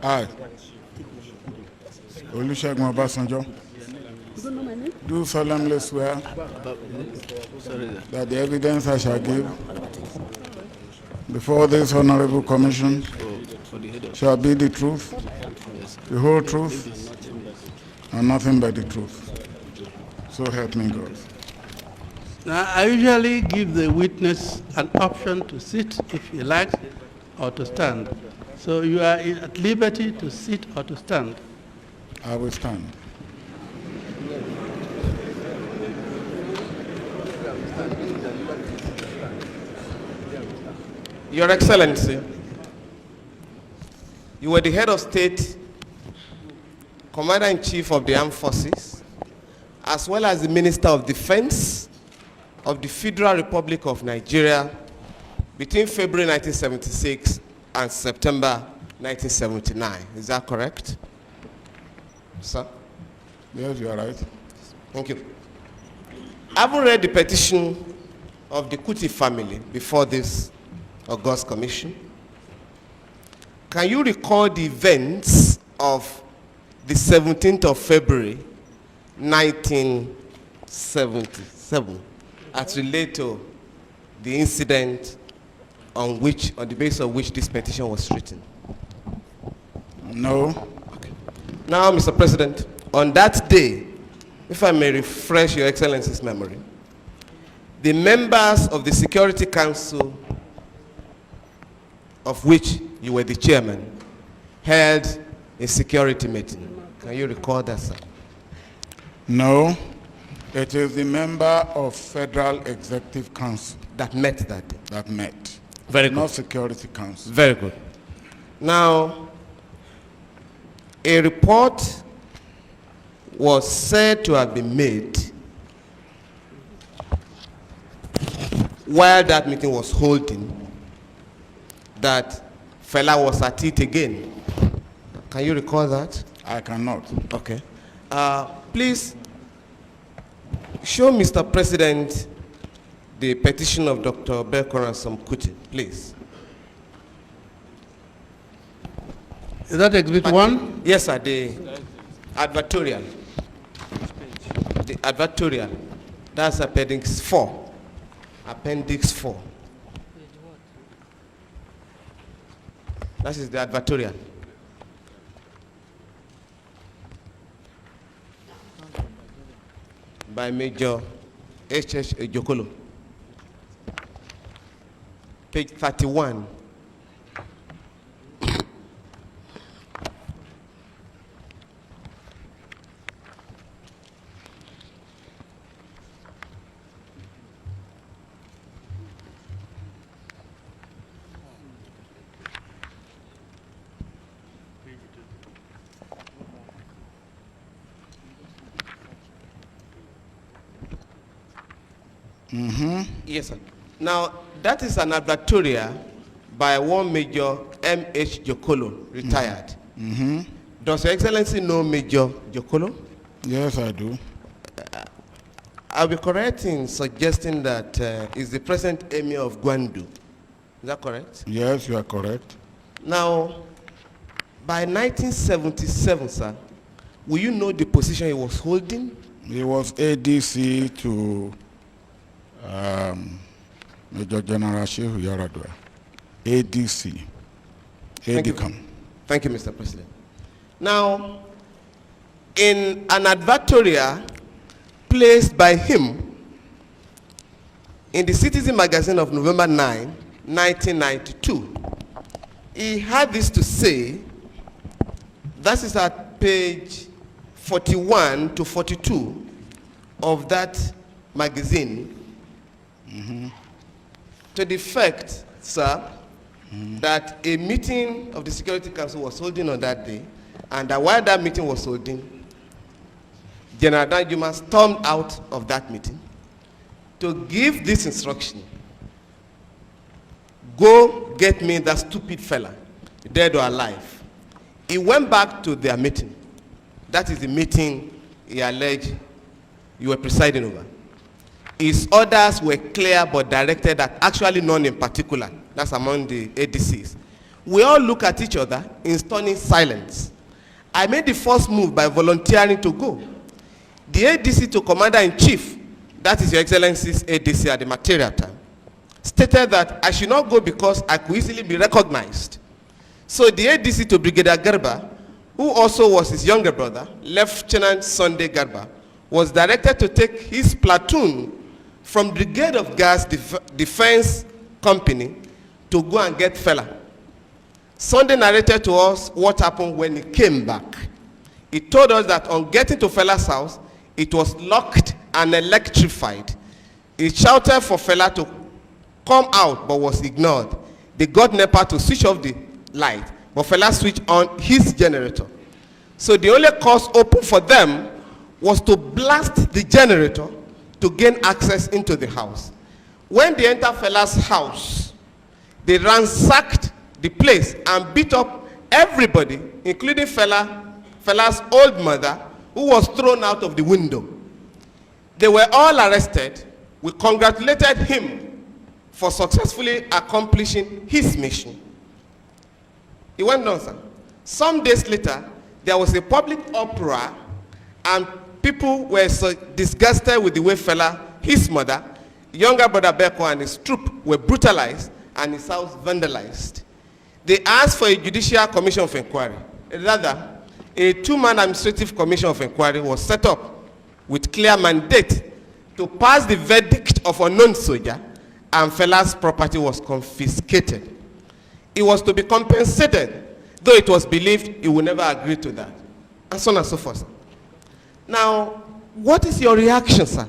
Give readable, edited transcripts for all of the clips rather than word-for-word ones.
I, Olusegun Obasanjo, do solemnly swear that the evidence I shall give before this honorable commission shall be the truth, the whole truth, and nothing but the truth. So help me God. Now, I usually give the witness an option to sit if he likes or to stand. So you are at liberty to sit or to stand. I will stand. Your Excellency, you were the head of state, Commander-in-Chief of the Armed Forces, as well as the Minister of Defense of the Federal Republic of Nigeria between February 1976 and September 1979. Is that correct? Sir? Yes, you are right. Thank you. Having read the petition of the Kuti family before this August Commission, can you recall the events of the 17th of February 1977 as relate to the incident on the basis of which this petition was written? No. Okay. Now, Mr. President, on that day, if I may refresh Your Excellency's memory, the members of the Security Council, of which you were the chairman, held a security meeting. Can you recall that, sir? No. It is the member of Federal Executive Council That met that day. that met. Very good. Not Security Council. Very good. Now, a report was said to have been made while that meeting was holding, that fella was at it again. Can you recall that? I cannot. Okay. Please show Mr. President the petition of Dr. Belkoransom Kuti, please. Is that exhibit one? Yes, sir, the advertorial. The advertorial. That's appendix 4. Appendix 4. That is the advertorial. By Major H.H. Ejokolo. Page 31. Yes, sir. Now, that is an advertorial by one Major M.H. Jokolo, retired. Does Your Excellency know Major Jokolo? Yes, I do. I'll be correct in suggesting that he's the present Emir of Gwandu. Is that correct? Yes, you are correct. Now, by 1977, sir, will you know the position he was holding? He was ADC to Major General Shehu Yaradua. ADC. ADCAM. Thank you, Mr. President. Now, in an advertorial placed by him in the Citizen magazine of November 9, 1992, he had this to say. That is at page 41 to 42 of that magazine, to the effect, sir, that a meeting of the Security Council was holding on that day, and that while that meeting was holding, General Danjuma stormed out of that meeting to give this instruction: go get me that stupid fella, dead or alive. He went back to their meeting. That is the meeting he alleged you were presiding over. His orders were clear but directed at actually none in particular. That's among the ADCs. We all look at each other in stunning silence. I made the first move by volunteering to go. The ADC to Commander-in-Chief, that is Your Excellency's ADC at the material time, stated that I should not go because I could easily be recognized. So the ADC to Brigadier Garba, who also was his younger brother, Lieutenant Sunday Garba, was directed to take his platoon from Brigade of Gas Defense Company to go and get fella. Sunday narrated to us what happened when he came back. He told us that on getting to fella's house, it was locked and electrified. He shouted for fella to come out, but was ignored. They got NEPA to switch off the light, but fella switched on his generator. So the only course open for them was to blast the generator to gain access into the house. When they entered fella's house, they ransacked the place and beat up everybody, including fella's old mother, who was thrown out of the window. They were all arrested. We congratulated him for successfully accomplishing his mission. He went on, sir. Some days later, there was a public uproar, and people were so disgusted with the way fella, his mother, younger brother Beko, and his troop were brutalized and his house vandalized. They asked for a judicial commission of inquiry. Rather, a two-man administrative commission of inquiry was set up with clear mandate to pass the verdict of unknown soldier, and fella's property was confiscated. It was to be compensated, though it was believed he would never agree to that, and so on and so forth. Now, what is your reaction, sir,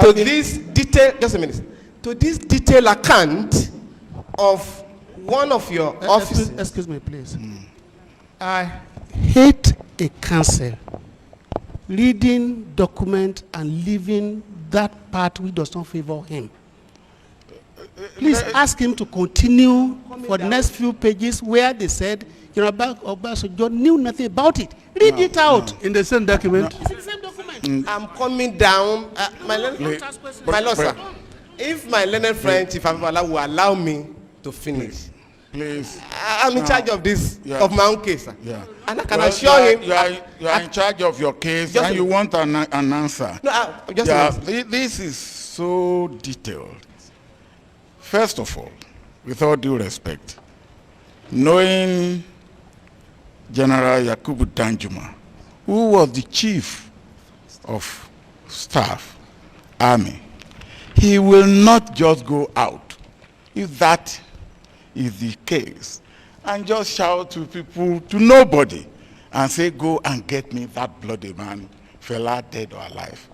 to this detailed, just a minute, to this detailed account of one of your offices? Excuse me, please. I hate a council reading document and leaving that part which does not favor him. Please ask him to continue for the next few pages where they said, Obasanjo knew nothing about it. Read it out. In the same document. It's in the same document. I'm coming down. My Lord, sir, if my learned friend, Chief Abimbola, will allow me to finish. Please. I'm in charge of this, of my own case, sir. Yeah. And I can assure him. You are in charge of your case, and you want an answer. No, just this is so detailed. First of all, with all due respect, knowing General Yakubu Danjuma, who was the chief of staff, army, he will not just go out, if that is the case, and just shout to people, to nobody, and say, go and get me that bloody man, fella dead or alive.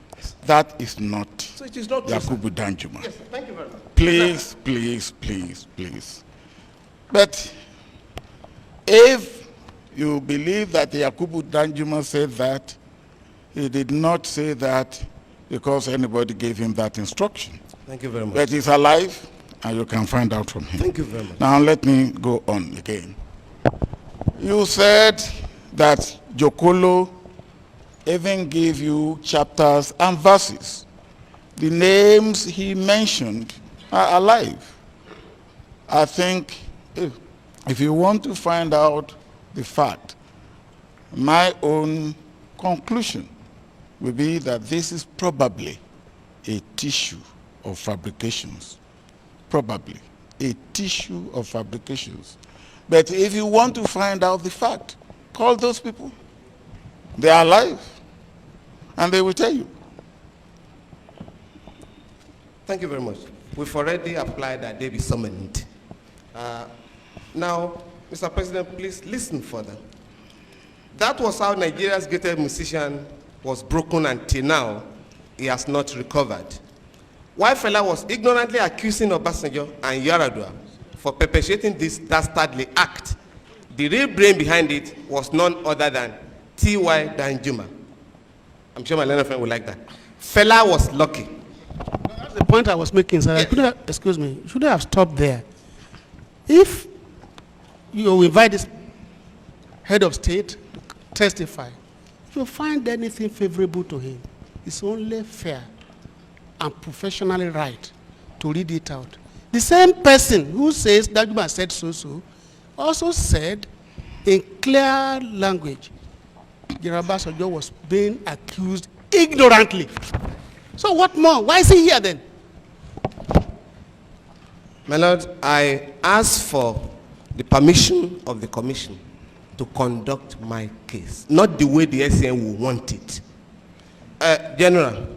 That is not, so it is not Yakubu Danjuma. Yes, thank you very much. Please, please, please, please. But if you believe that Yakubu Danjuma said that, he did not say that because anybody gave him that instruction. Thank you very much. But he's alive, and you can find out from him. Thank you very much. Now let me go on again. You said that Jokolo even gave you chapters and verses. The names he mentioned are alive. I think if you want to find out the fact, my own conclusion will be that this is probably a tissue of fabrications. Probably a tissue of fabrications. But if you want to find out the fact, call those people. They are alive, and they will tell you. Thank you very much. We've already applied that they be summoned. Now, Mr. President, please listen further. That was how Nigeria's greatest musician was broken until now. He has not recovered. While fella was ignorantly accusing Obasanjo and Yaradua for perpetrating this dastardly act, the real brain behind it was none other than T.Y. Danjuma. I'm sure my learned friend would like that. Fella was lucky. That's the point I was making, sir. Yes. Excuse me, should I have stopped there? If you invite this head of state to testify, if you find anything favorable to him, it's only fair and professionally right to read it out. The same person who says Danjuma said so, also said in clear language, General Basanjo was being accused ignorantly. So what more? Why is he here then? My Lord, I ask for the permission of the commission to conduct my case, not the way the SCN will want it. General.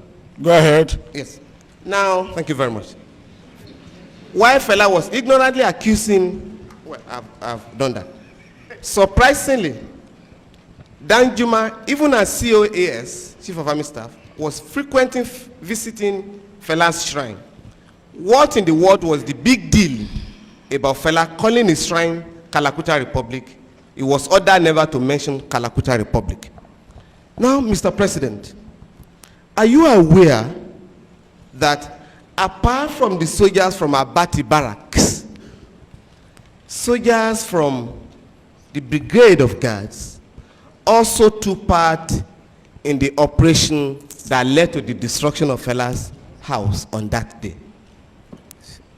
Go ahead. Yes. Now, thank you very much. While Fela was ignorantly accusing, well, I've done that. Surprisingly, Danjuma, even as COAS, Chief of Army Staff, was frequently visiting Fela's shrine. What in the world was the big deal about Fela calling his shrine Kalakuta Republic? He was ordered never to mention Kalakuta Republic. Now, Mr. President, are you aware that apart from the soldiers from Abati Barracks, soldiers from the Brigade of Guards also took part in the operation that led to the destruction of Fela's house on that day?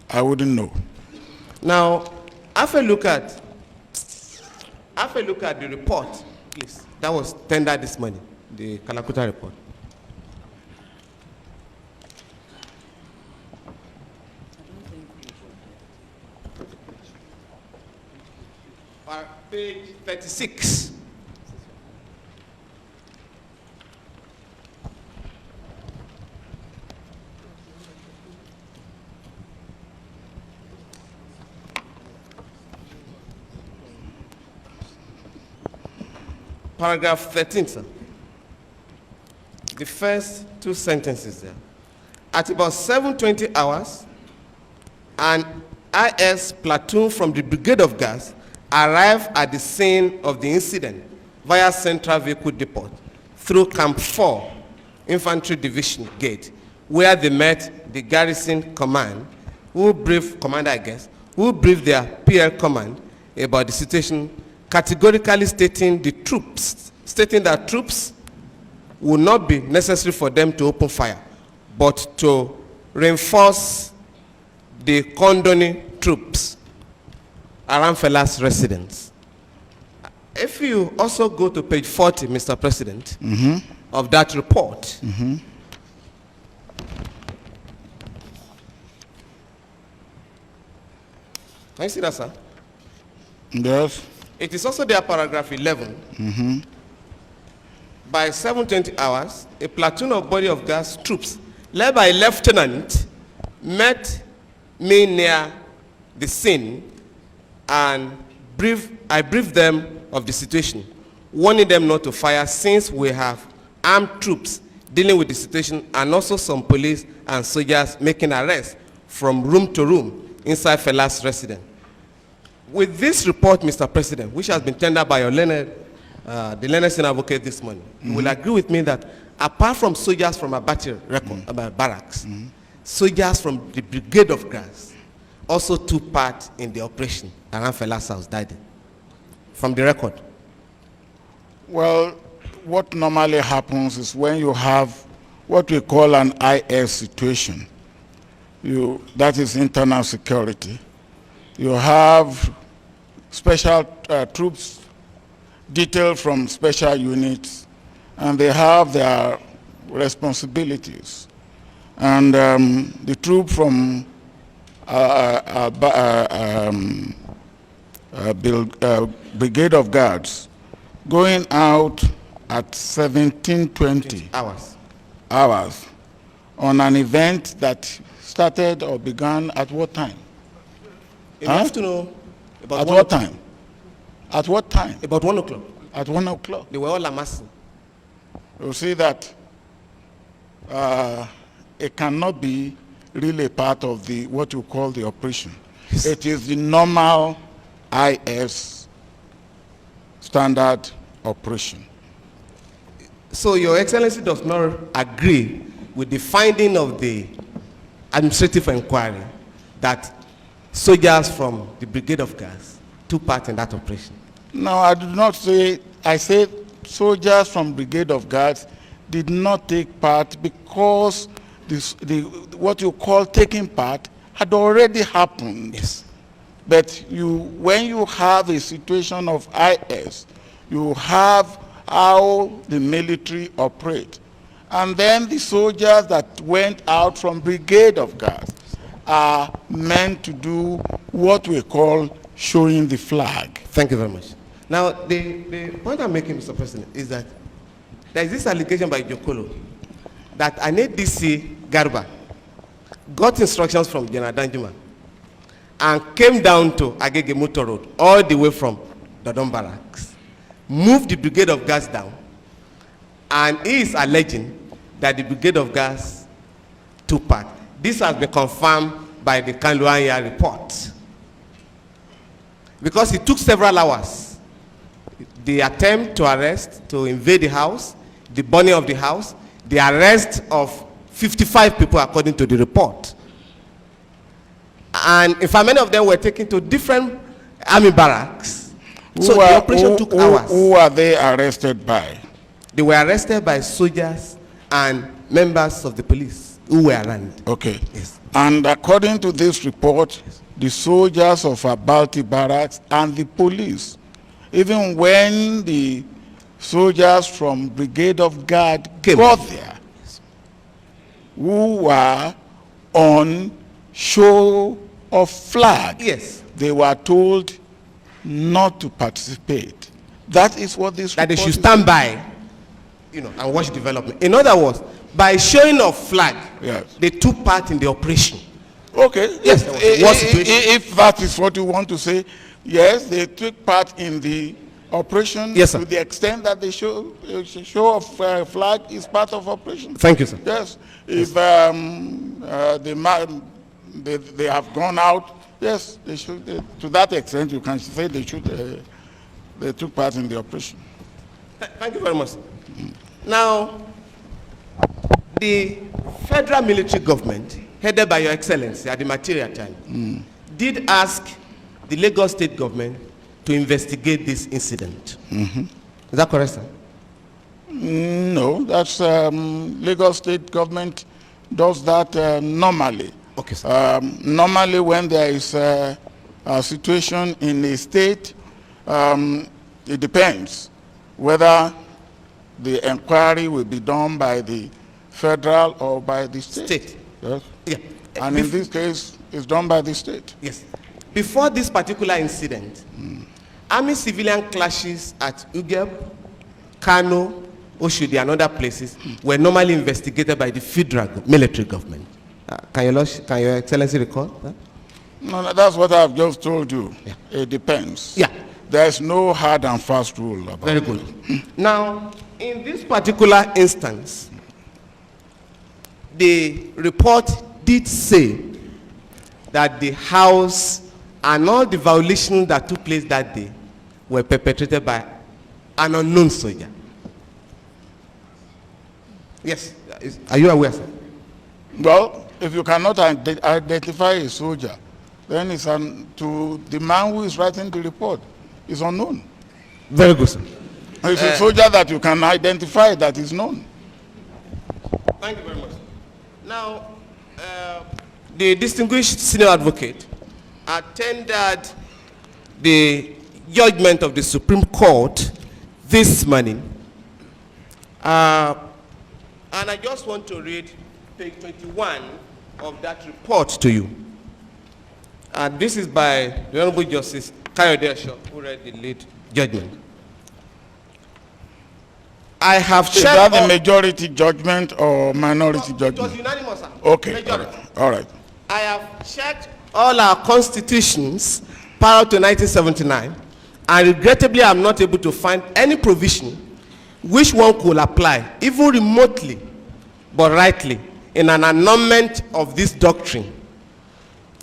I wouldn't know. Now, have a look at the report, please. That was tendered this morning, the Kalakuta report. Page 36. Paragraph 13, sir. The first two sentences there. At about 7:20 hours, an IS platoon from the Brigade of Guards arrived at the scene of the incident via Central Vehicle Depot through Camp 4 Infantry Division Gate, where they met the garrison command, who briefed their PL command about the situation, categorically stating that troops would not be necessary for them to open fire, but to reinforce the Kondoni troops around Fela's residence. If you also go to page 40, Mr. President, of that report, can you see that, sir? Yes. It is also there, paragraph 11. By 7:20 hours, a platoon of body of guards troops, led by a lieutenant, met me near the scene, and I briefed them of the situation, warning them not to fire since we have armed troops dealing with the situation and also some police and soldiers making arrests from room to room inside Fela's residence. With this report, Mr. President, which has been tendered by your the learned senior advocate this morning, you will agree with me that apart from soldiers from Abati barracks, soldiers from the Brigade of Guards also took part in the operation around Fela's house, died from the record. Well, what normally happens is when you have what we call an IS situation, that is internal security, you have special troops detailed from special units, and they have their responsibilities. And the troop from Brigade of Guards going out at 17:20 hours on an event that started or began at what time? You have to know about at what time? At what time? About 1 o'clock. At 1 o'clock. They were all amassing. You see that it cannot be really part of what you call the operation. Yes. It is the normal IS standard operation. So Your Excellency does not agree with the finding of the administrative inquiry that soldiers from the Brigade of Guards took part in that operation? No, I did not say. I said soldiers from Brigade of Guards did not take part because what you call taking part had already happened. Yes. But when you have a situation of IS, you have how the military operate. And then the soldiers that went out from Brigade of Guards are meant to do what we call showing the flag. Thank you very much. Now, the point I'm making, Mr. President, is that there is this allegation by Jokolo that an ADC Garba got instructions from General Danjuma and came down to Agege Motor Road, all the way from Dodon Barracks, moved the Brigade of Guards down, and he is alleging that the Brigade of Guards took part. This has been confirmed by the Kanluanya report. Because it took several hours. The attempt to arrest, to invade the house, the burning of the house, the arrest of 55 people according to the report. And in fact, many of them were taken to different army barracks. So the operation took hours. Who are they arrested by? They were arrested by soldiers and members of the police who were around. Okay. Yes. And according to this report, the soldiers of Abalti Barracks and the police, even when the soldiers from Brigade of Guard got there, who were on show of flag, Yes. they were told not to participate. That is what this That they report should is stand by, and watch development. In other words, by showing of flag, Yes. they took part in the operation. Okay. Yes, there was a war situation. If that is what you want to say, yes, they took part in the operation. Yes, sir. To the extent that they show of flag is part of operation. Thank you, sir. Yes. If they have gone out, yes, they should. To that extent, you can say they should. They took part in the operation. Thank you very much. Now, the federal military government, headed by Your Excellency at the material time, did ask the Lagos state government to investigate this incident. Is that correct, sir? No, that's Lagos state government does that normally. Okay, sir. Normally, when there is a situation in a state, it depends whether the inquiry will be done by the federal or by the state. State. Yes. Yeah. And in this case, it's done by the state. Yes. Before this particular incident, army-civilian clashes at Ugeb, Kano, Oshodi, and other places were normally investigated by the federal military government. Can Your Excellency recall that? No, that's what I've just told you. Yeah. It depends. Yeah. There's no hard and fast rule about Very it. good. Now, in this particular instance, the report did say that the house and all the violations that took place that day were perpetrated by an unknown soldier. Yes. Are you aware, sir? Well, if you cannot identify a soldier, then it's to the man who is writing the report is unknown. Very good, sir. It's a soldier that you can identify that is known. Thank you very much. Now, the distinguished senior advocate attended the judgment of the Supreme Court this morning. And I just want to read page 21 of that report to you. And this is by the Honorable Justice Kayode Esho, who read the lead judgment. I have Is checked that the all- majority judgment or minority It was judgment? unanimous, sir. Okay, Majority. all right. I have checked all our constitutions prior to 1979, and regrettably I am not able to find any provision which one could apply, even remotely, but rightly, in an annulment of this doctrine.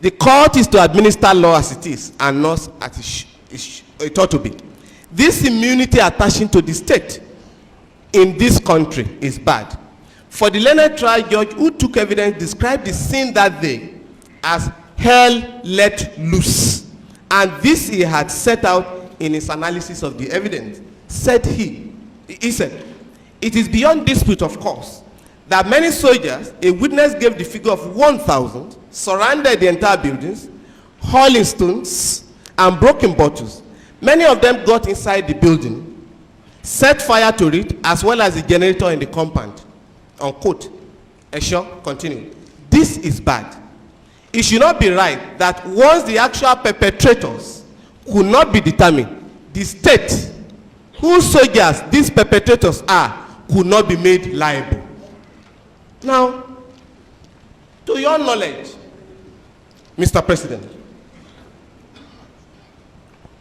The court is to administer law as it is, and not as it ought to be. This immunity attaching to the state in this country is bad. For the learned trial judge who took evidence described the scene that day as hell let loose, and this he had set out in his analysis of the evidence. Said he said, it is beyond dispute, of course, that many soldiers, a witness gave the figure of 1,000, surrounded the entire buildings, hurling stones, and broken bottles. Many of them got inside the building, set fire to it, as well as the generator in the compound. Unquote. Esho, continue. This is bad. It should not be right that once the actual perpetrators could not be determined, the state, whose soldiers these perpetrators are, could not be made liable. Now, to your knowledge, Mr. President,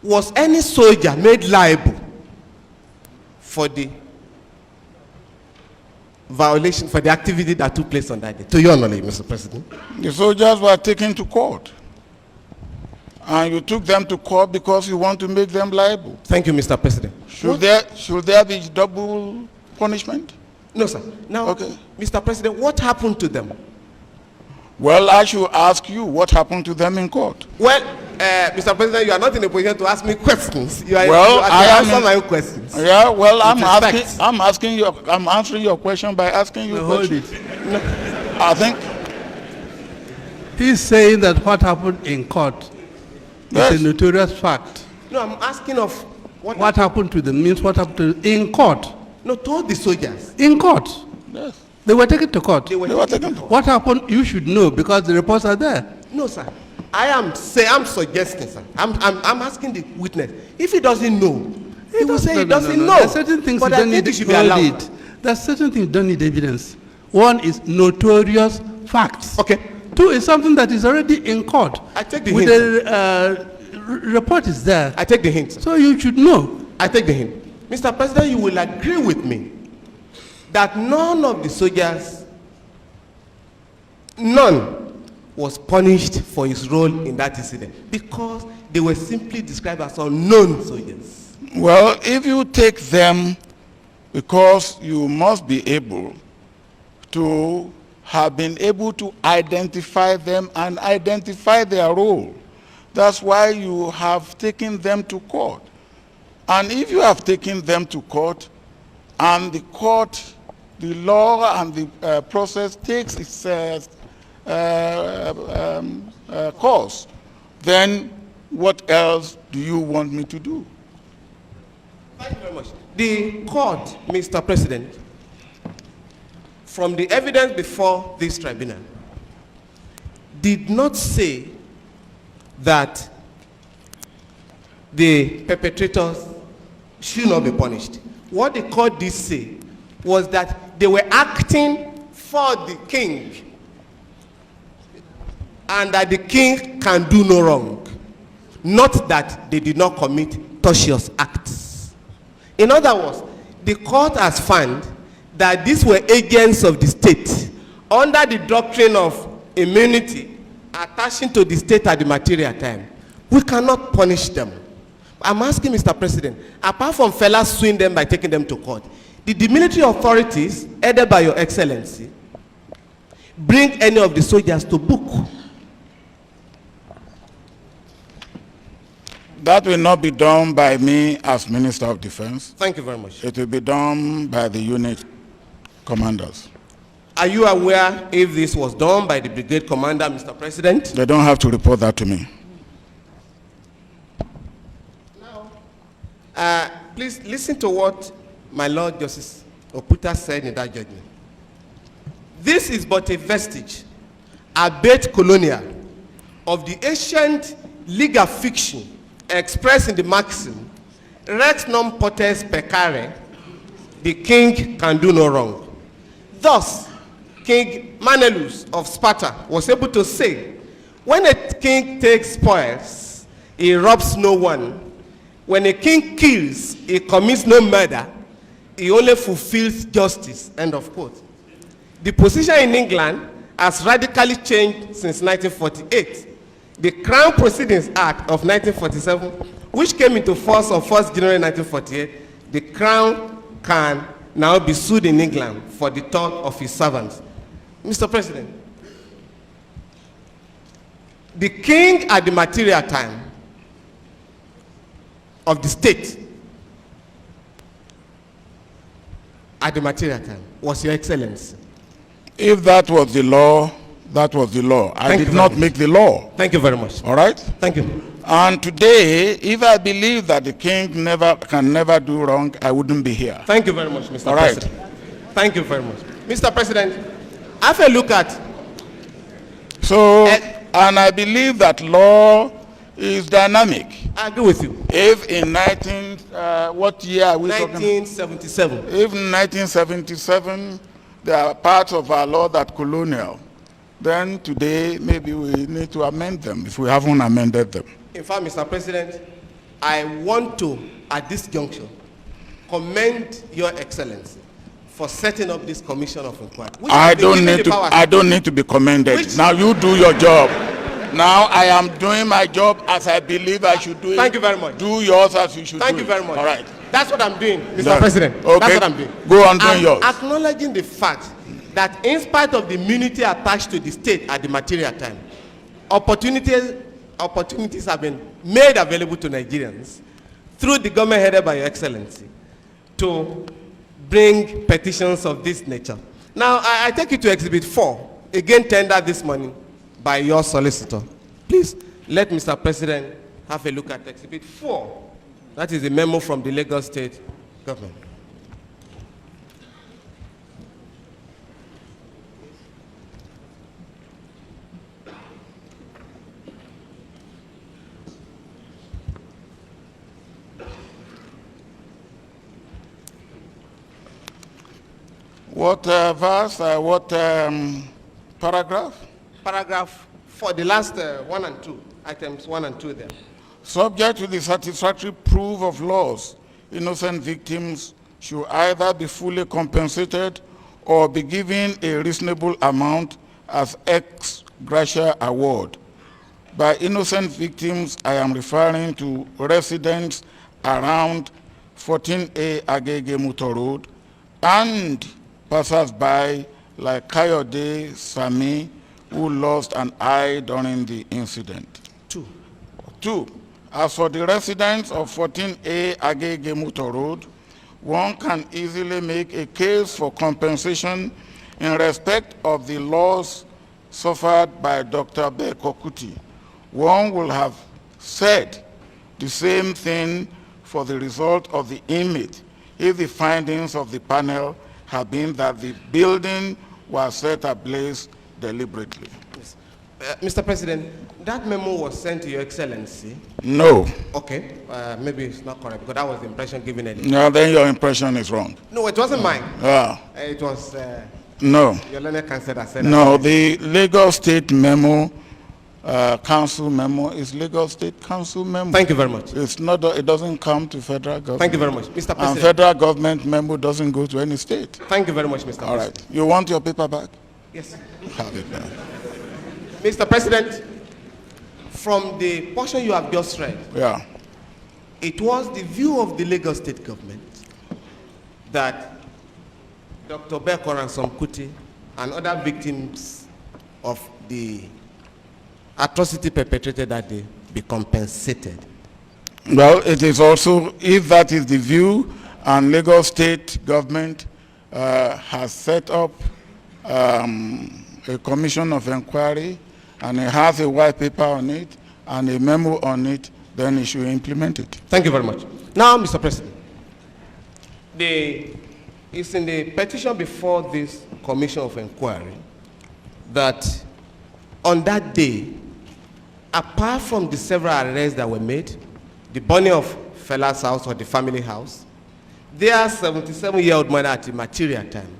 was any soldier made liable for the violation, for the activity that took place on that day? To your knowledge, Mr. President. The soldiers were taken to court. And you took them to court because you want to make them liable. Thank you, Mr. President. Should there be double punishment? No, sir. Now, okay. Mr. President, what happened to them? Well, I should ask you what happened to them in court. Well, Mr. President, you are not in a position to ask me questions. You are answer my own questions. Yeah, well, I'm answering your question by asking you questions. Hold it. No. I think He's saying that what happened in court yes. is a notorious fact. No, I'm asking of What happened to them means what happened to in court. No, to all the soldiers. In court. Yes. They were taken to court. They were taken to court. What happened, you should know because the reports are there. No, sir. I'm suggesting, sir. I'm asking the witness. If he doesn't know, he will say he doesn't know. There are certain things but you I don't think need it should be allowed. There are certain things you don't need evidence. One is notorious facts. Okay. Two is something that is already in court. I take the With hint. the report is there. I take the hint, sir. So you should know. I take the hint. Mr. President, you will agree with me that none of the soldiers, none was punished for his role in that incident because they were simply described as unknown soldiers. Well, if you take them, because you must be able to have been able to identify them and identify their role. That's why you have taken them to court. And if you have taken them to court, and the court, the law and the process takes its course, then what else do you want me to do? Thank you very much. The court, Mr. President, from the evidence before this tribunal, did not say that the perpetrators should not be punished. What the court did say was that they were acting for the king and that the king can do no wrong, not that they did not commit tortious acts. In other words, the court has found that these were agents of the state under the doctrine of immunity attaching to the state at the material time. We cannot punish them. I'm asking Mr. President, apart from fellas suing them by taking them to court, did the military authorities, headed by Your Excellency, bring any of the soldiers to book? That will not be done by me as Minister of Defense. Thank you very much. It will be done by the unit commanders. Are you aware if this was done by the brigade commander, Mr. President? They don't have to report that to me. Please listen to what my Lord Justice Oputa said in that judgment. This is but a vestige, albeit colonial, of the ancient legal fiction expressed in the maxim, Rex non potest peccare, the king can do no wrong. Thus, King Manelus of Sparta was able to say, when a king takes spoils, he robs no one. When a king kills, he commits no murder. He only fulfills justice. End of quote. The position in England has radically changed since 1948. The Crown Proceedings Act of 1947, which came into force on 1st January 1948, the Crown can now be sued in England for the tort of his servants. Mr. President, the king at the material time of the state at the material time was Your Excellency. If that was the law, That was the law. I Thank did you not very make the law. Thank you very much. All right? Thank you. And today, if I believe that the king can never do wrong, I wouldn't be here. Thank you very much, Mr. All right. President. Thank you very much. Mr. President, have a look at... So, and I believe that law is dynamic. I agree with you. If in what year are we talking? 1977. If in 1977, there are parts of our law that colonial, then today maybe we need to amend them if we haven't amended them. In fact, Mr. President, I want to, at this juncture, commend Your Excellency for setting up this commission of inquiry. I don't need to be commended. Now you do your job. Now I am doing my job as I believe I should do it. Thank you very much. Do yours as you should do it. Thank you very much. All right. That's what I'm doing, Mr. President. Okay. That's what I'm doing. Go on doing yours. Acknowledging the fact that in spite of the immunity attached to the state at the material time, opportunities have been made available to Nigerians through the government headed by Your Excellency to bring petitions of this nature. Now, I take you to Exhibit 4, again tendered this morning by your solicitor. Please let Mr. President have a look at Exhibit 4. That is a memo from the Lagos State government. What verse, what paragraph? Paragraph 4, the last 1 and 2, items 1 and 2 there. Subject to the satisfactory proof of loss, innocent victims should either be fully compensated or be given a reasonable amount as ex gratia award. By innocent victims, I am referring to residents around 14A Agege Muto Road and passers-by like Kayode Sami, who lost an eye during the incident. 2. As for the residents of 14A Agege Muto Road, one can easily make a case for compensation in respect of the loss suffered by Dr. Beko Kuti. One will have said the same thing for the result of the inmate if the findings of the panel have been that the building was set ablaze deliberately. Yes. Mr. President, that memo was sent to Your Excellency. No. Okay, maybe it's not correct because that was the impression given earlier. No, then your impression is wrong. No, it wasn't mine. It was no. Your learned counsel that said no, the Lagos State memo, council memo is Lagos State council memo. Thank you very much. It's not, it doesn't come to federal government. Thank you very much. Mr. President. And federal government memo doesn't go to any state. Thank you very much, Mr. All President. right. You want your paper back? Yes. Have it back. Mr. President, from the portion you have just read, Yeah. it was the view of the Lagos State government that Dr. Beko Ransom Kuti and other victims of the atrocity perpetrated that day be compensated. Well, it is also, if that is the view, and Lagos State government has set up a commission of inquiry, and it has a white paper on it, and a memo on it, then it should implement it. Thank you very much. Now, Mr. President, it's in the petition before this commission of inquiry that on that day, apart from the several arrests that were made, the burning of Fela's house or the family house, their 77-year-old mother at the material time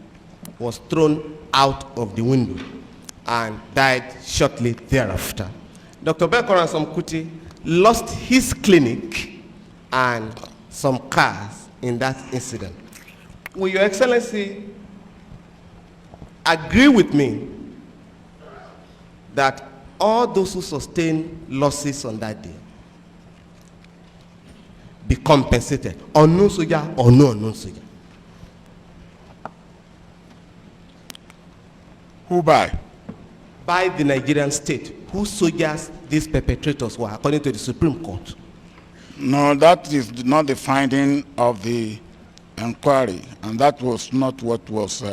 was thrown out of the window and died shortly thereafter. Dr. Beko Ransom Kuti lost his clinic and some cars in that incident. Will Your Excellency agree with me that all those who sustain losses on that day be compensated, unknown soldier or no unknown soldier? Who by? By the Nigerian state, whose soldiers these perpetrators were, according to the Supreme Court. No, that is not the finding of the inquiry, and that was not what was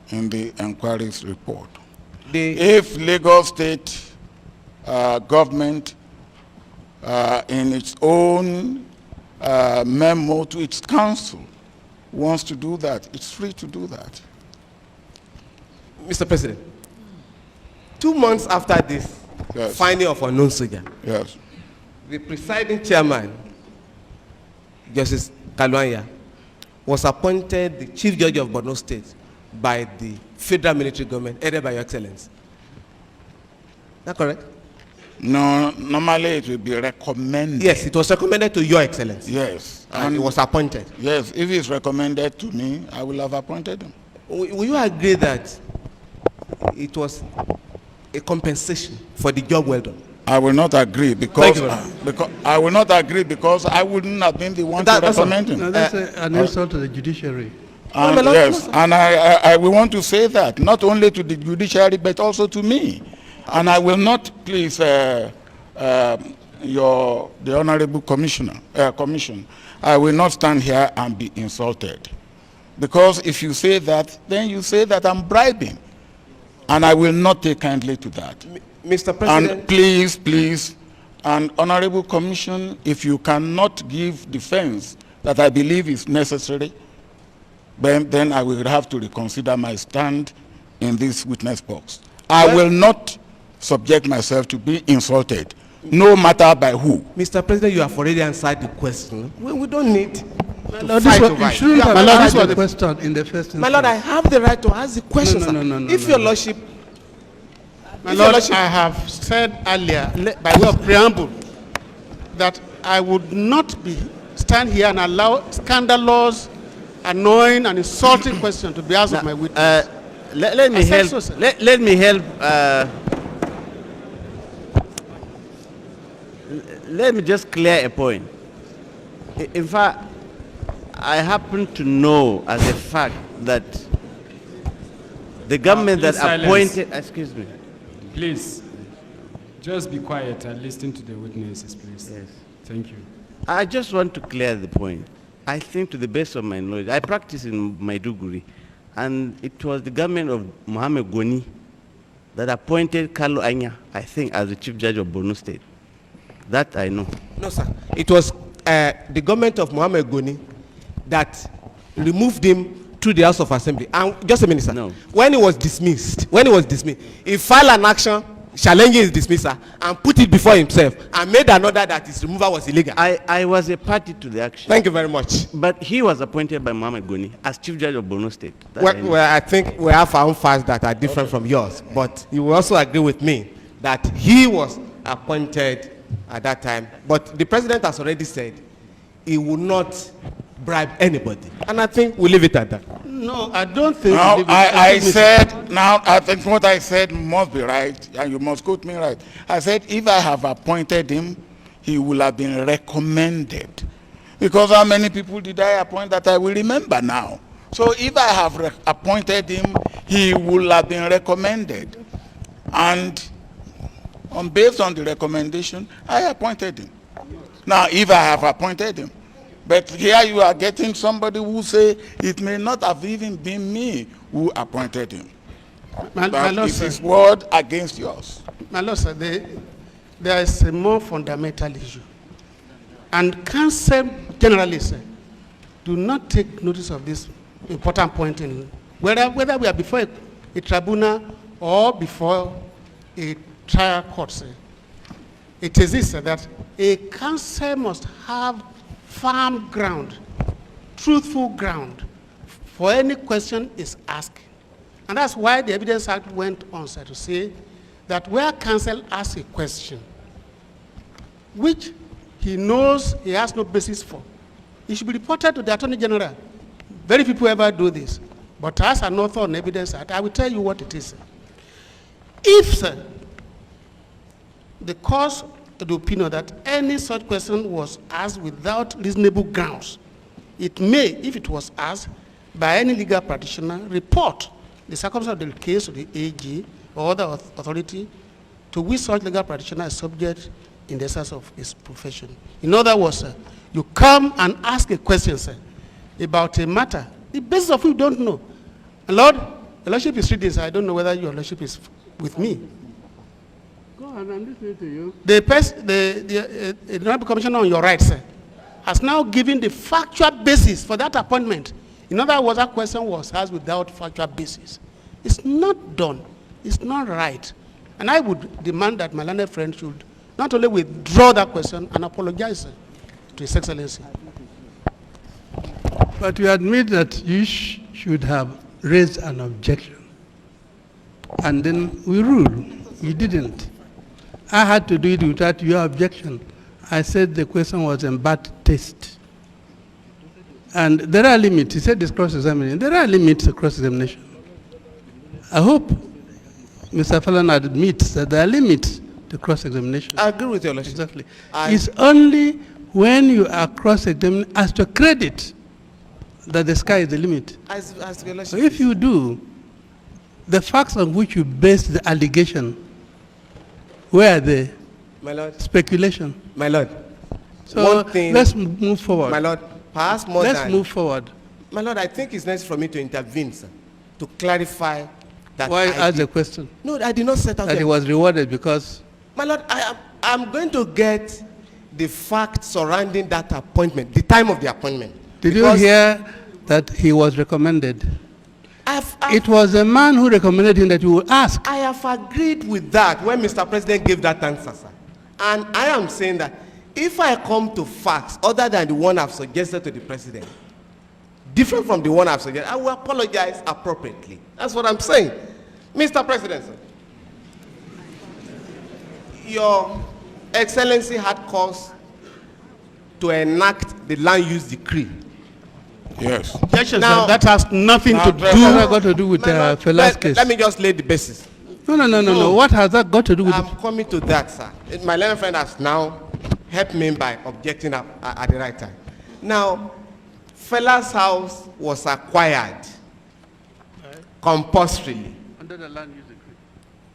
in the inquiry's report. if Lagos State government, in its own memo to its council, wants to do that, it's free to do that. Mr. President, 2 months after this finding of unknown soldier, Yes. the presiding chairman, Justice Kalwanya, was appointed the Chief Judge of Borno State by the federal military government, headed by Your Excellency. Is that correct? No, normally it will be recommended. Yes, it was recommended to Your Excellency. Yes. And it was appointed. Yes, if it's recommended to me, I will have appointed him. Will you agree that it was a compensation for the job well done? I will not agree because I will not agree because I wouldn't have been the one to recommend him. No, that's an insult to the judiciary. And yes, and I will want to say that not only to the judiciary but also to me. And I will not, please, the honorable commission, I will not stand here and be insulted. Because if you say that, then you say that I'm bribing. And I will not take kindly to that. Mr. President. And please, and honorable commission, if you cannot give defense that I believe is necessary, then I will have to reconsider my stand in this witness box. I will not subject myself to be insulted, no matter by who. Mr. President, you have already answered the question. We don't need My Lord, this was the question in the first instance. My Lord, I have the right to ask the question, sir. If your Lordship... My Lord, I have said earlier, by way of preamble, that I would not stand here and allow scandalous, annoying, and insulting questions to be asked of my witness. Let me help. So, let me help. Let me just clear a point. In fact, I happen to know as a fact that the government that appointed... Excuse me. Please, just be quiet and listen to the witnesses, please. Yes. Thank you. I just want to clear the point. I think to the best of my knowledge, I practice in Maiduguri, and it was the government of Mohamed Goni that appointed Carlo Anya, I think, as the Chief Judge of Borno State. That I know. No, sir. It was the government of Mohamed Goni that removed him to the House of Assembly. And just a minute, sir. No. When he was dismissed, he filed an action challenging his dismissal and put it before himself and made an order that his removal was illegal. I was a party to the action. Thank you very much. But he was appointed by Mohamed Goni as Chief Judge of Borno State. Well, I think we have our own facts that are different from yours. But you will also agree with me that he was appointed at that time. But the president has already said he will not bribe anybody. And I think we'll leave it at that. No, I don't think... Now, I think what I said must be right, and you must quote me right. I said, if I have appointed him, he will have been recommended. Because how many people did I appoint that I will remember now? So if I have appointed him, he will have been recommended. And based on the recommendation, I appointed him. Now, if I have appointed him, but here you are getting somebody who say it may not have even been me who appointed him. My Lord, it's his word against yours. My Lord, sir, there is a more fundamental issue. And counsel generally, sir, do not take notice of this important point in whether we are before a tribunal or before a trial court, sir. It is this, sir, that a counsel must have firm ground, truthful ground, for any question is asked. And that's why the Evidence Act went on, sir, to say that where counsel asks a question, which he knows he has no basis for, it should be reported to the Attorney General. Very few people ever do this. But as an author on Evidence Act, I will tell you what it is, sir. If, sir, the cause the opinion that any such question was asked without reasonable grounds, it may, if it was asked by any legal practitioner, report the circumstance of the case to the AG or other authority to which such legal practitioner is subject in the exercise of his profession. In other words, sir, you come and ask a question, sir, about a matter, the basis of which you don't know. And Lord, Your Lordship is reading, so I don't know whether your Lordship is with me. Go on, I'm listening to you. The Honorable Commissioner on your right, sir, has now given the factual basis for that appointment. In other words, that question was asked without factual basis. It's not done. It's not right. And I would demand that my learned friend should not only withdraw that question and apologize to His Excellency. But you admit that you should have raised an objection. And then we rule. You didn't. I had to do it without your objection. I said the question was in bad taste. And there are limits. He said this cross-examination. There are limits to cross-examination. I hope Mr. Fallon admits that there are limits to cross-examination. I agree with your Lordship. Exactly. It's only when you are cross-examined as to credit that the sky is the limit. As your Lordship So if you do, the facts on which you base the allegation, where are they? My Lord. Speculation. My Lord. So one thing, let's move forward. my Lord, perhaps more Let's than... move forward. My Lord, I think it's necessary for me to intervene, sir, to clarify that Why I ask the did- question? No, I did not set out That he the- was rewarded because My Lord, I'm going to get the facts surrounding that appointment, the time of the appointment. did you Because hear that he was recommended? I've- It was a man who recommended him that you would ask. I have agreed with that when Mr. President gave that answer, sir. And I am saying that if I come to facts other than the one I've suggested to the President, different from the one I've suggested, I will apologize appropriately. That's what I'm saying. Mr. President, sir, Your Excellency had cause to enact the land use decree. Yes. Objection, Now- sir. That has nothing to Now, do. What has that got to do with My Lord, Velasquez? let me just lay the basis. No. What has that got to do with I'm coming to that, sir. My learned friend has now helped me by objecting at the right time. Now, Fella's house was acquired compulsorily. under the land use decree?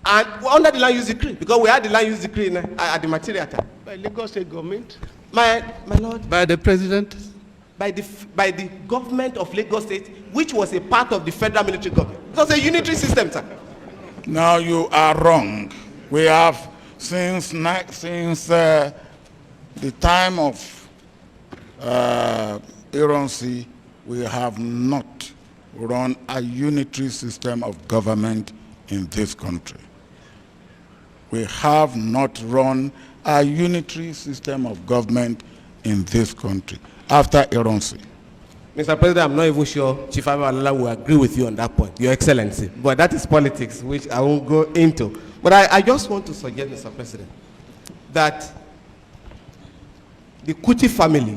And under the land use decree, because we had the land use decree at the material time. By Lagos State government. My Lord, By the president? by the government of Lagos State, which was a part of the federal military government. It was a unitary system, sir. Now you are wrong. We have since the time of Ironsi, we have not run a unitary system of government in this country. We have not run a unitary system of government in this country after Ironsi. Mr. President, I'm not even sure Chief Abiola will agree with you on that point, Your Excellency. But that is politics, which I won't go into. But I just want to suggest, Mr. President, that the Kuti family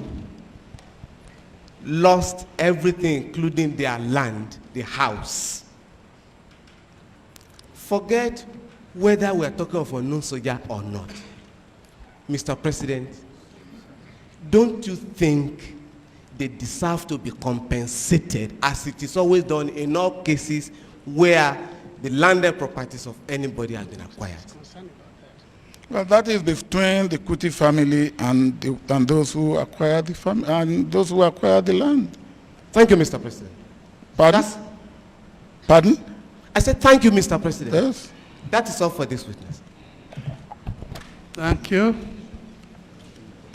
lost everything, including their land, the house. Forget whether we are talking of a non-soldier or not. Mr. President, don't you think they deserve to be compensated, as it is always done in all cases where the landed properties of anybody have been acquired? Well, that is between the Kuti family and those who acquired the land. Thank you, Mr. President. Pardon? Pardon? I said thank you, Mr. President. Yes. That is all for this witness. Thank you.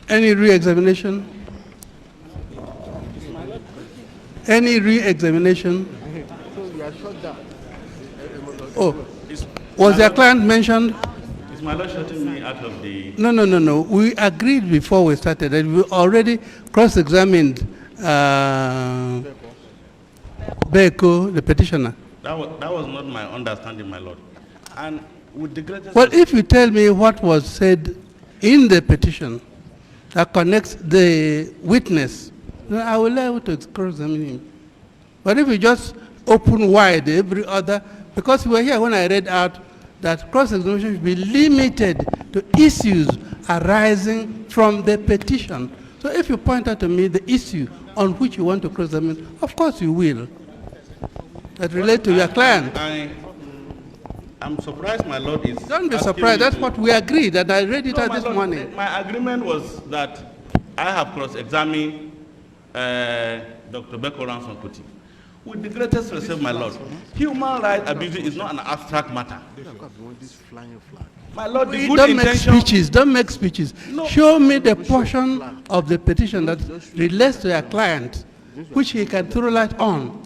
Any re-examination? Any re-examination? Oh, was their client mentioned? Is my lord shutting me out of the... No. We agreed before we started that we already cross-examined Beko, the petitioner. That was not my understanding, my lord. And with the greatest... Well, if you tell me what was said in the petition that connects the witness, then I will allow you to cross-examine him. But if you just open wide every other, because we were here when I read out that cross-examination should be limited to issues arising from the petition. So if you point out to me the issue on which you want to cross-examine, of course you will. That relate to your client. I'm surprised my lord is... Don't be asking surprised. me That's to- what we agreed, and I read it No, out my this lord, morning. My agreement was that I have cross-examined Dr. Beko Ransom Kuti. With the greatest respect, my lord, human rights abuse is not an abstract matter. My lord, the good Don't make intention. speeches. Don't make speeches. No. Show me the portion of the petition that relates to your client, which he can throw light on.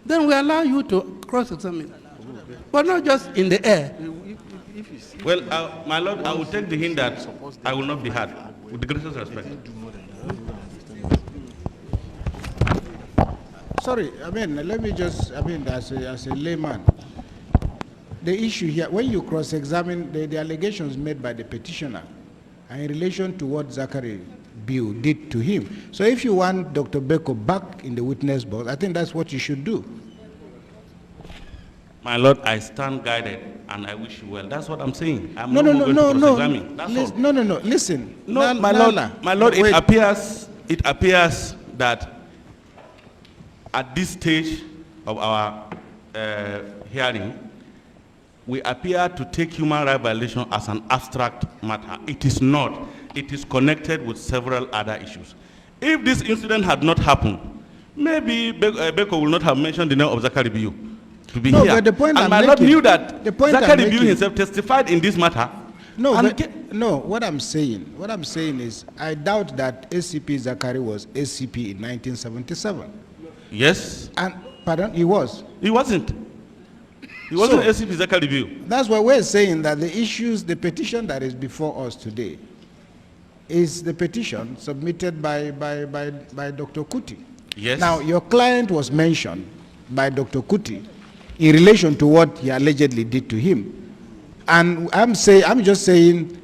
Then we allow you to cross-examine, but not just in the air. Well, my lord, I will take the hint that I will not be heard. With the greatest respect. Sorry, let me just, as a layman, the issue here, when you cross-examine the allegations made by the petitioner and in relation to what Zachary Bill did to him. So if you want Dr. Beko back in the witness box, I think that's what you should do. My lord, I stand guided and I wish you well. That's what I'm saying. I'm No, not no, going no, to no, cross-examine. That's all. no, listen. No, my lord, Wait. it appears that at this stage of our hearing, we appear to take human rights violation as an abstract matter. It is not. It is connected with several other issues. If this incident had not happened, maybe Beko will not have mentioned the name of Zachary Biu to be No, here. but the point and I'm my lord making- knew that the point I'm Zachary Biu making- himself testified in this matter. No, and no, what I'm saying is I doubt that ACP Zachary was ACP in 1977. yes, And, pardon, he was. he wasn't. He wasn't So- ACP Zachary Biu. That's why we're saying that the petition that is before us today is the petition submitted by Dr. Kuti. Yes. Now, your client was mentioned by Dr. Kuti in relation to what he allegedly did to him. And I'm just saying,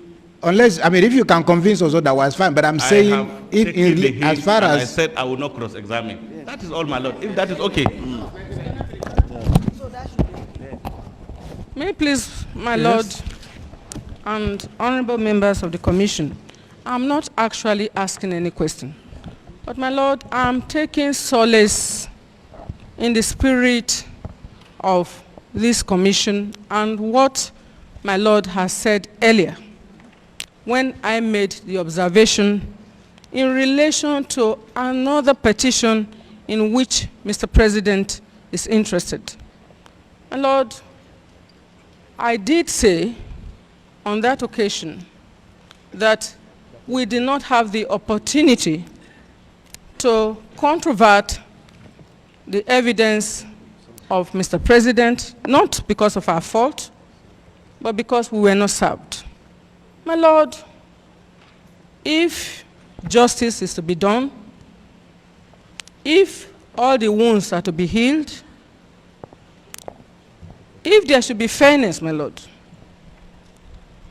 unless, if you can convince us otherwise, fine, but I'm saying, I have if taken the hint as far and I as, said I will not cross-examine. That is all, my lord. If that is okay. May I please, my lord and honorable members of the commission, I'm not actually asking any question. But my lord, I'm taking solace in the spirit of this commission and what my lord has said earlier when I made the observation in relation to another petition in which Mr. President is interested. My lord, I did say on that occasion that we did not have the opportunity to controvert the evidence of Mr. President, not because of our fault, but because we were not served. My lord, if justice is to be done, if all the wounds are to be healed, if there should be fairness, my lord,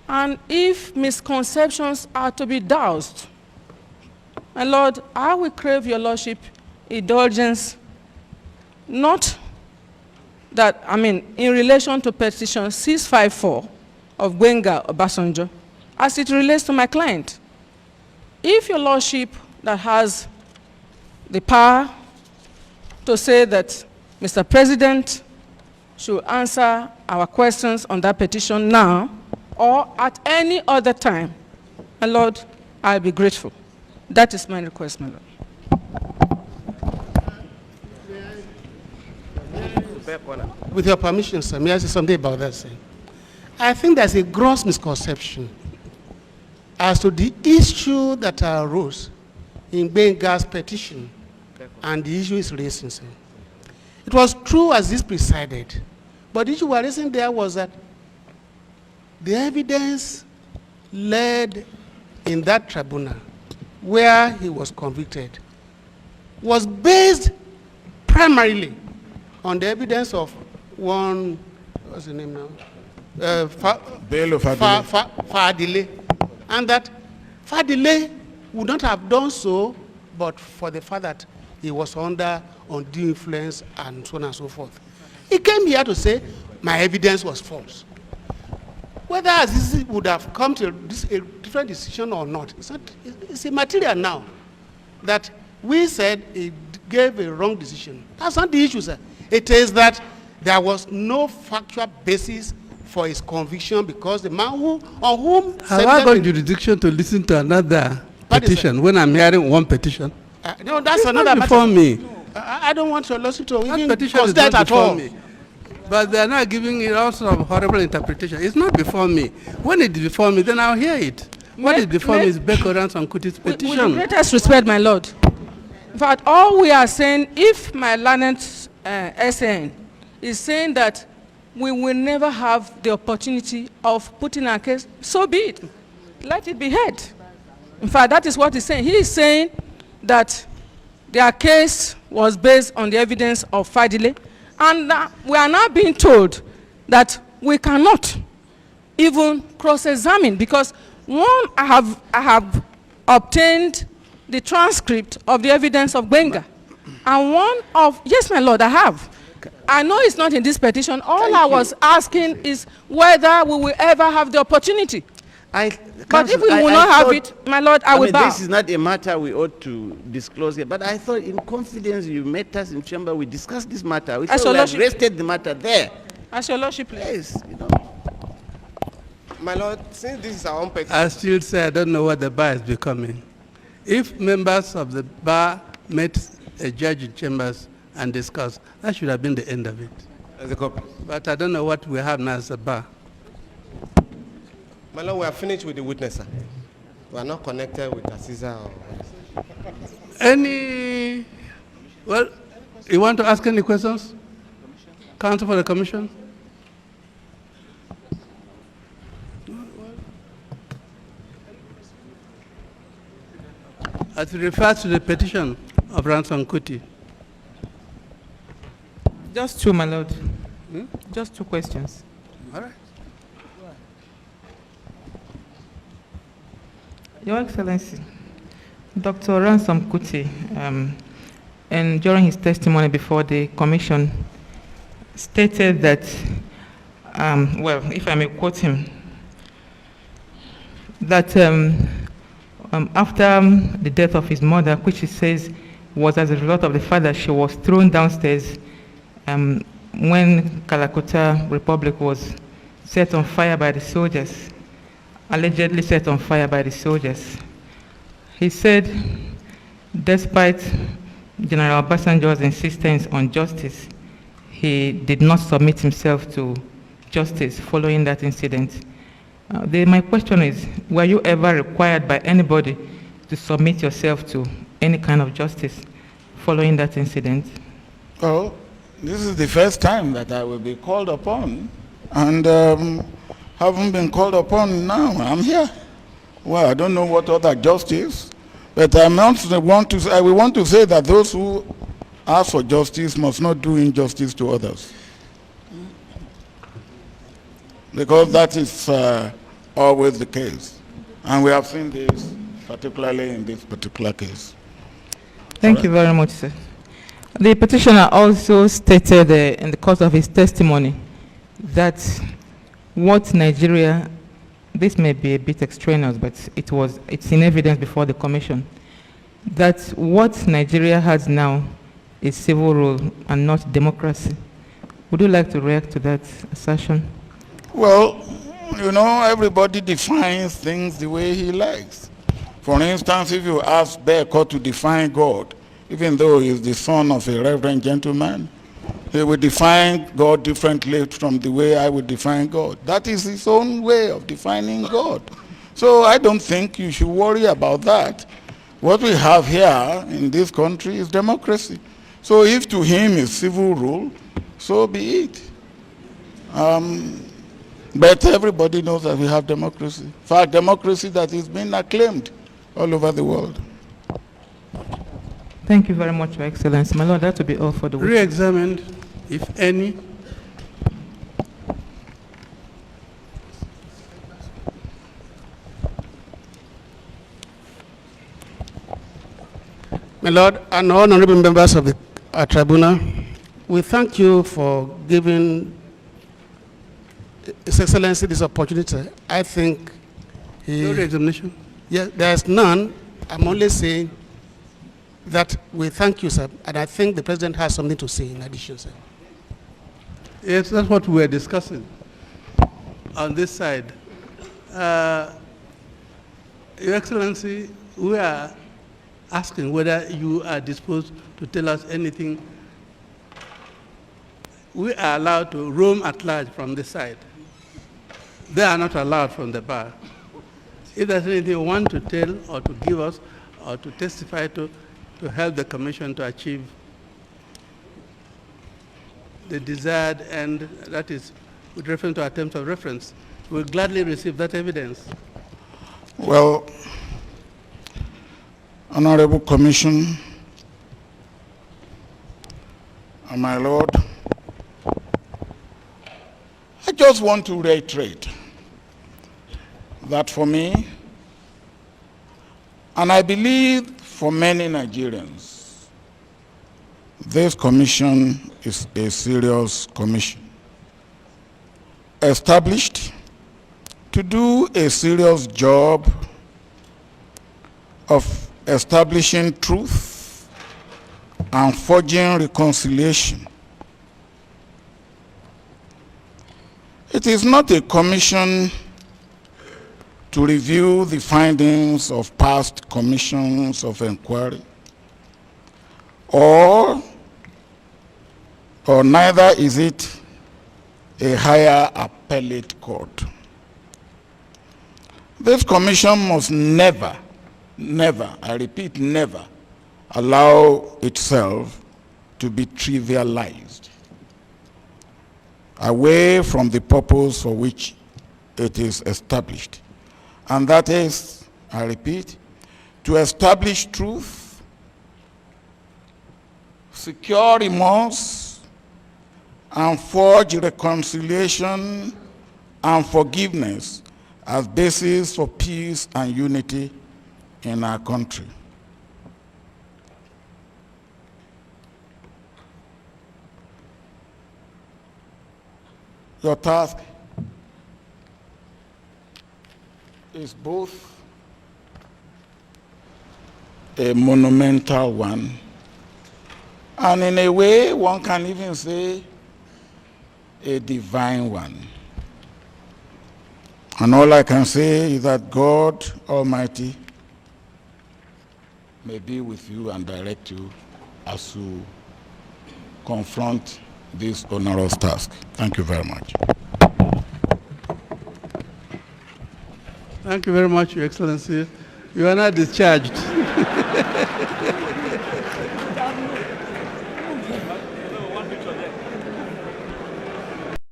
and if misconceptions are to be doused, my lord, I will crave your lordship indulgence, not that, in relation to petition 654 of Gwenga Obasanjo, as it relates to my client. If your lordship that has the power to say that Mr. President should answer our questions on that petition now or at any other time, my lord, I'll be grateful. That is my request, my lord. With your permission, sir, may I say something about that, sir? I think there's a gross misconception as to the issue that arose in Benga's petition and the issue is raising, sir. It was true as this presided, but the issue we're raising there was that the evidence led in that tribunal where he was convicted was based primarily on the evidence of one, what's the name now? Bello Fadile. Fadile. And that Fadile would not have done so but for the fact that he was under undue influence and so on and so forth. He came here to say, my evidence was false. Whether Azizi would have come to a different decision or not, it's immaterial now that we said he gave a wrong decision. That's not the issue, sir. It is that there was no factual basis for his conviction because the man on whom... Have I got jurisdiction to listen to another petition when I'm hearing one petition? No, that's another Not matter. before me. I don't want your lawsuit to That even petition is consider it not at before all. me. But they are not giving it all sort of horrible interpretation. It's not before me. When it's before me, then I'll hear it. What is before me is Bekoran Sankuti's With the petition. greatest respect, my lord. In fact, all we are saying, if my learned SN is saying that we will never have the opportunity of putting our case, so be it. Let it be heard. In fact, that is what he's saying. He is saying that their case was based on the evidence of Fadile, and we are now being told that we cannot even cross-examine, because one, I have obtained the transcript of the evidence of Benga, and one of, yes, my lord, I have. I know it's not in this petition. All I was asking is whether we will ever have the opportunity. But if we will not have it, my lord, I will bow. This is not a matter we ought to disclose here, but I thought in confidence you met us in chamber, we discussed this matter. We thought we had rested the matter there. As your lordship, please. Yes, you know. My lord, since this is our own petition, I still say I don't know what the bar is becoming. If members of the bar met a judge in chambers and discussed, that should have been the end of it. as a copy. But I don't know what we have now as a bar. My lord, we are finished with the witness, sir. We are not connected with Aziza or Any, well, you want to ask any questions? Counsel for the commission? As it refers to the petition of Ransom Kuti. Just two, my lord. Just two questions. All right. Your Excellency, Dr. Ransom Kuti, and during his testimony before the commission, stated that, well, if I may quote him, that after the death of his mother, which he says was as a result of the fact that she was thrown downstairs when Calcutta Republic was set on fire by the soldiers, allegedly set on fire by the soldiers. He said, despite General Obasanjo's insistence on justice, he did not submit himself to justice following that incident. My question is, were you ever required by anybody to submit yourself to any kind of justice following that incident? Well, this is the first time that I will be called upon, and haven't been called upon now. I'm here. Well, I don't know what other justice, but I want to say that those who ask for justice must not do injustice to others, because that is always the case, and we have seen this particularly in this particular case. Thank you very much, sir. The petitioner also stated in the course of his testimony that what Nigeria, this may be a bit extraneous, but it's in evidence before the commission, that what Nigeria has now is civil rule and not democracy. Would you like to react to that assertion? Well, you know, everybody defines things the way he likes. For instance, if you ask Beko to define God, even though he is the son of a reverend gentleman, he will define God differently from the way I would define God. That is his own way of defining God. So I don't think you should worry about that. What we have here in this country is democracy. So if to him is civil rule, so be it. But everybody knows that we have democracy. In fact, democracy that is being acclaimed all over the world. Thank you very much, Your Excellency. My lord, that will be all for the witness. Re-examined, if any. My lord and honorable members of the tribunal, we thank you for giving His Excellency this opportunity. I think No re-examination? yeah, there's none. I'm only saying that we thank you, sir, and I think the president has something to say in addition, sir. Yes, that's what we were discussing on this side. Your Excellency, we are asking whether you are disposed to tell us anything we are allowed to roam at large from the side. They are not allowed from the bar. If there's anything you want to tell or to give us or to testify to help the commission to achieve the desired end, that is, with reference to our terms of reference, we'll gladly receive that evidence. Well, Honorable Commission, and my Lord, I just want to reiterate that for me, and I believe for many Nigerians, this commission is a serious commission, established to do a serious job of establishing truth and forging reconciliation. It is not a commission to review the findings of past commissions of inquiry, or neither is it a higher appellate court. This commission must never, I repeat, never allow itself to be trivialized away from the purpose for which it is established. And that is, I repeat, to establish truth, secure remorse, and forge reconciliation and forgiveness as basis for peace and unity in our country. Your task is both a monumental one, and in a way, one can even say a divine one. And all I can say is that God Almighty may be with you and direct you as you confront this onerous task. Thank you very much. Thank you very much, Your Excellency. You are now discharged.